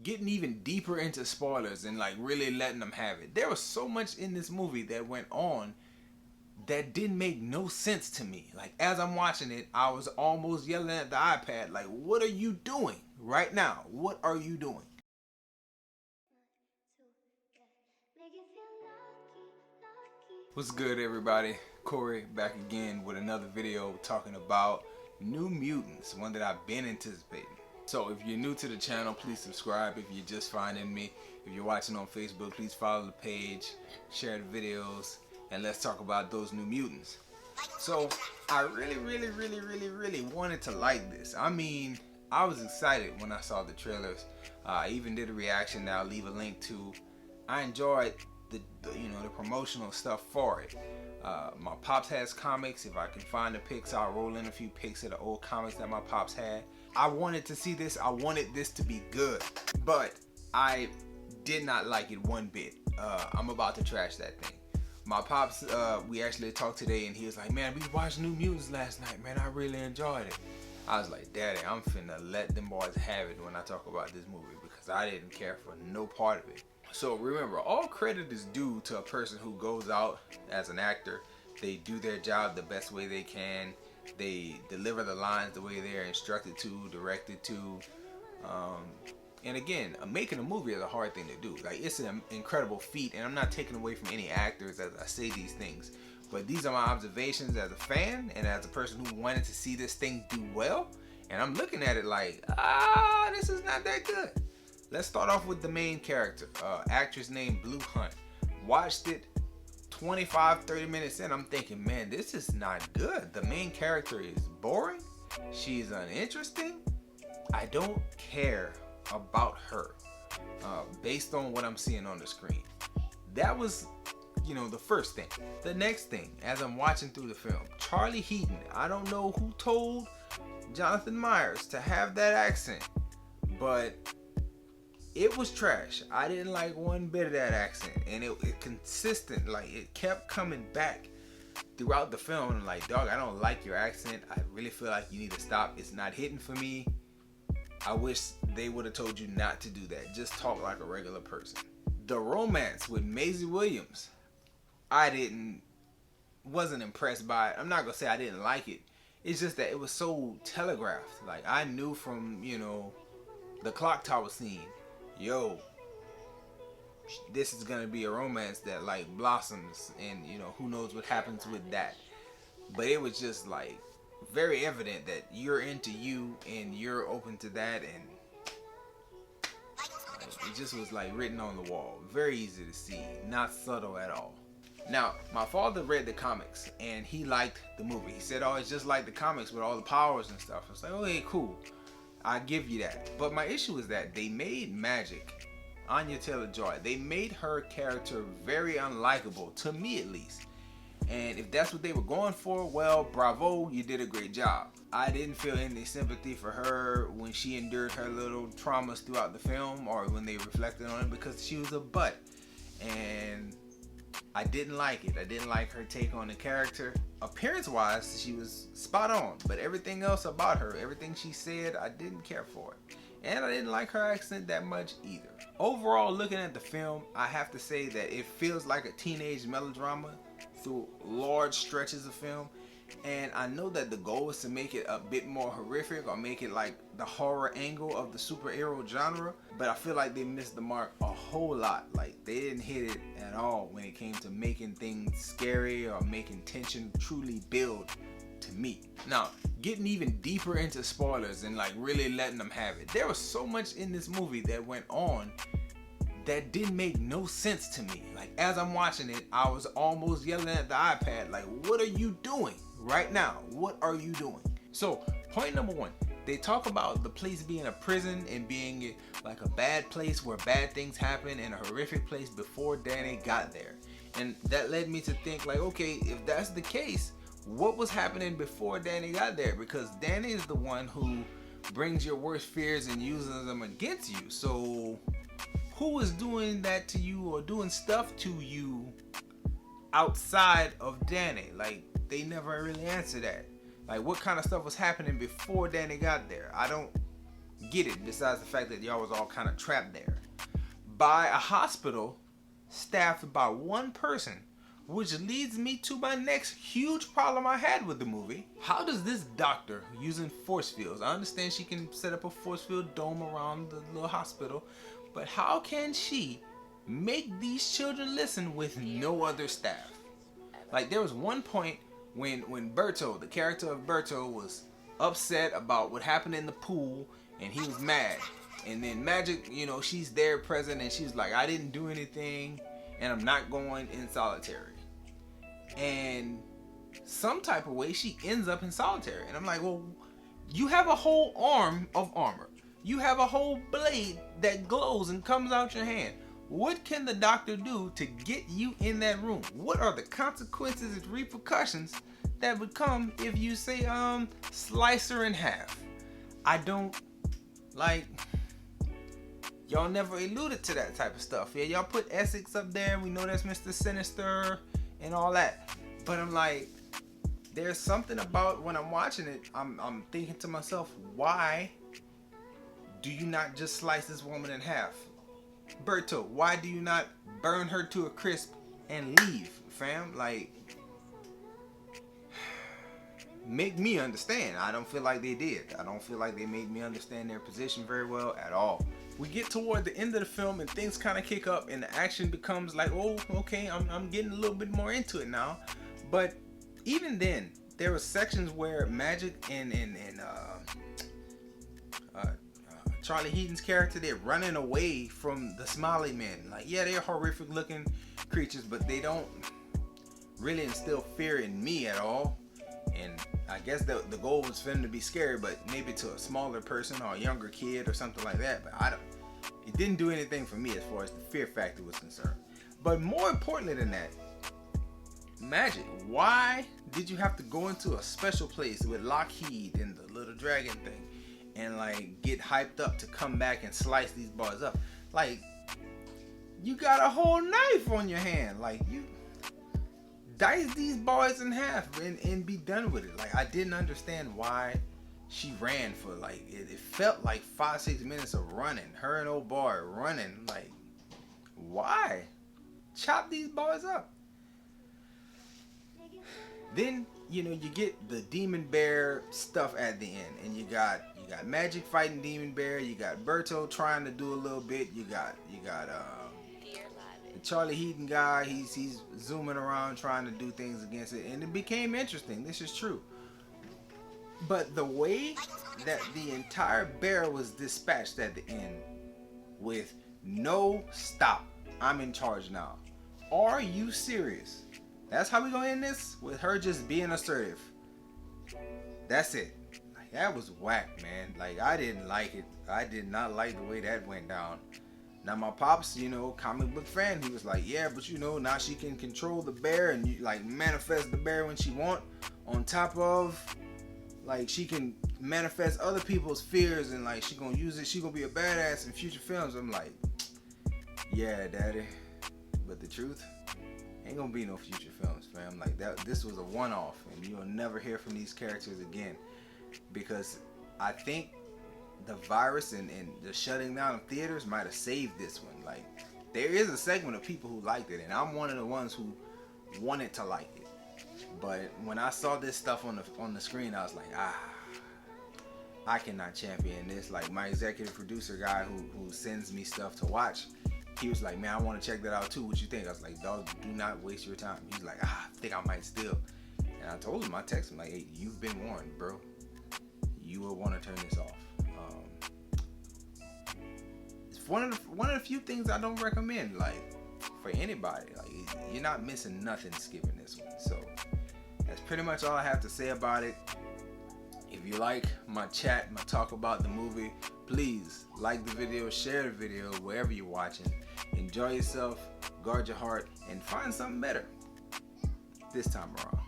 getting even deeper into spoilers and like really letting them have it. There was so much in this movie that went on that didn't make no sense to me. Like as I'm watching it, I was almost yelling at the iPad like, what are you doing right now? What are you doing? What's good, everybody? Corey back again with another video talking about New Mutants, one that I've been anticipating. So if you're new to the channel, please subscribe. If you're just finding me, if you're watching on Facebook, please follow the page, share the videos, and let's talk about those New Mutants. So I really wanted to like this. I mean, I was excited when I saw the trailers. I even did a reaction that I'll leave a link to. I enjoyed the promotional stuff for it. My pops has comics. If I can find the pics, I'll roll in a few pics of the old comics that my pops had. I wanted to see this. I wanted this to be good, but I did not like it one bit. I'm about to trash that thing. My pops, we actually talked today, and he was like, "Man, we watched New Mutants last night. Man, I really enjoyed it." I was like, "Daddy, I'm finna let them boys have it when I talk about this movie because I didn't care for no part of it." So remember, all credit is due to a person who goes out as an actor. They do their job the best way they can. They deliver the lines the way they're instructed to, directed to. And again, making a movie is a hard thing to do. Like, it's an incredible feat, and I'm not taking away from any actors as I say these things. But these are my observations as a fan and as a person who wanted to see this thing do well. And I'm looking at it like, this is not that good. Let's start off with the main character, actress named Blue Hunt. Watched it 25-30 minutes in. I'm thinking, man, this is not good. The main character is boring. She's uninteresting. I don't care about her based on what I'm seeing on the screen. That was, the first thing. The next thing, as I'm watching through the film, Charlie Heaton. I don't know who told Jonathan Myers to have that accent, but it was trash. I didn't like one bit of that accent, and it consistent. Like, it kept coming back throughout the film. I'm like, dog, I don't like your accent. I really feel like you need to stop. It's not hitting for me. I wish they would have told you not to do that. Just talk like a regular person. The romance with Maisie Williams, wasn't impressed by it. I'm not gonna say I didn't like it. It's just that it was so telegraphed. Like, I knew from, the clock tower scene, this is gonna be a romance that like blossoms, and who knows what happens with that. But it was just like very evident that you're into you and you're open to that, and it just was like written on the wall. Very easy to see, not subtle at all. Now, my father read the comics and he liked the movie. He said, "Oh, it's just like the comics with all the powers and stuff." I was like, "Okay, cool. I give you that." But my issue is that they made Magic, Anya Taylor-Joy, they made her character very unlikable, to me at least. And if that's what they were going for, well, bravo, you did a great job. I didn't feel any sympathy for her when she endured her little traumas throughout the film, or when they reflected on it, because she was a butt. And I didn't like it. I didn't like her take on the character. Appearance-wise, she was spot on, but everything else about her, everything she said, I didn't care for it. And I didn't like her accent that much either. Overall, looking at the film, I have to say that it feels like a teenage melodrama through large stretches of film. And I know that the goal is to make it a bit more horrific, or make it like the horror angle of the superhero genre, but I feel like they missed the mark a whole lot. Like, they didn't hit it at all when it came to making things scary or making tension truly build to me. Now, getting even deeper into spoilers and like really letting them have it. There was so much in this movie that went on that didn't make no sense to me. Like, as I'm watching it, I was almost yelling at the iPad like, what are you doing right now? What are you doing? So, point number one, they talk about the place being a prison and being like a bad place where bad things happen, and a horrific place before Danny got there. And that led me to think like, okay, if that's the case, what was happening before Danny got there? Because Danny is the one who brings your worst fears and uses them against you. So who is doing that to you, or doing stuff to you outside of Danny? Like, they never really answer that. Like, what kind of stuff was happening before Danny got there? I don't get it, besides the fact that y'all was all kind of trapped there, by a hospital staffed by one person. Which leads me to my next huge problem I had with the movie. How does this doctor, using force fields, I understand she can set up a force field dome around the little hospital, but how can she make these children listen with no other staff? Like, there was one point when Berto, the character of Berto, was upset about what happened in the pool, and he was mad. And then Magic, you know, she's there present, and she's like, I didn't do anything, and I'm not going in solitary. And some type of way she ends up in solitary. And I'm like, well, you have a whole arm of armor. You have a whole blade that glows and comes out your hand. What can the doctor do to get you in that room? What are the consequences and repercussions that would come if you say, slice her in half? I don't, like, y'all never alluded to that type of stuff. Yeah, y'all put Essex up there. We know that's Mr. Sinister and all that, but I'm like, there's something about when I'm watching it, I'm thinking to myself, why do you not just slice this woman in half? Berto, why do you not burn her to a crisp and leave, fam? Like, make me understand. I don't feel like they did. I don't feel like they made me understand their position very well at all. We get toward the end of the film and things kind of kick up and the action becomes like, oh, okay, I'm getting a little bit more into it now. But even then, there were sections where Magic and Charlie Heaton's character, they're running away from the Smiley Men. Like, yeah, they're horrific looking creatures, but they don't really instill fear in me at all. And I guess the goal was for them to be scary, but maybe to a smaller person or a younger kid or something like that. But it didn't do anything for me as far as the fear factor was concerned. But more importantly than that, Magic, why did you have to go into a special place with Lockheed and the little dragon thing and like get hyped up to come back and slice these boys up? Like, you got a whole knife on your hand. Like, you dice these boys in half and be done with it. Like, I didn't understand why she ran for, like, it felt like 5-6 minutes of running. Her and old boy running. Like, why? Chop these boys up. Then, you know, you get the Demon Bear stuff at the end, and you got Magic fighting Demon Bear. You got Berto trying to do a little bit. You got the Charlie Heaton guy. He's zooming around trying to do things against it, and it became interesting. This is true. But the way that the entire bear was dispatched at the end, with no stop, I'm in charge now. Are you serious? That's how we gonna end this? With her just being assertive. That's it. Like, that was whack, man. Like, I didn't like it. I did not like the way that went down. Now my pops, you know, comic book fan, he was like, yeah, but you know, now she can control the bear and you like manifest the bear when she want. On top of, like, she can manifest other people's fears and like she gonna use it. She gonna be a badass in future films. I'm like, yeah, daddy. But the truth, ain't gonna be no future films, fam. Like, that, this was a one-off, and you'll never hear from these characters again, because I think the virus and the shutting down of theaters might have saved this one. Like, there is a segment of people who liked it, and I'm one of the ones who wanted to like it. But when I saw this stuff on the screen, I was like, I cannot champion this. Like, my executive producer guy who sends me stuff to watch, he was like, man, I want to check that out too. What you think? I was like, dog, do not waste your time. He's like, I think I might still. And I told him, I texted him like, hey, you've been warned, bro. You will want to turn this off. It's one of the few things I don't recommend, like, for anybody. Like, you're not missing nothing skipping this one. So that's pretty much all I have to say about it. If you like my chat, my talk about the movie, please like the video, share the video wherever you're watching. Enjoy yourself, guard your heart, and find something better this time around.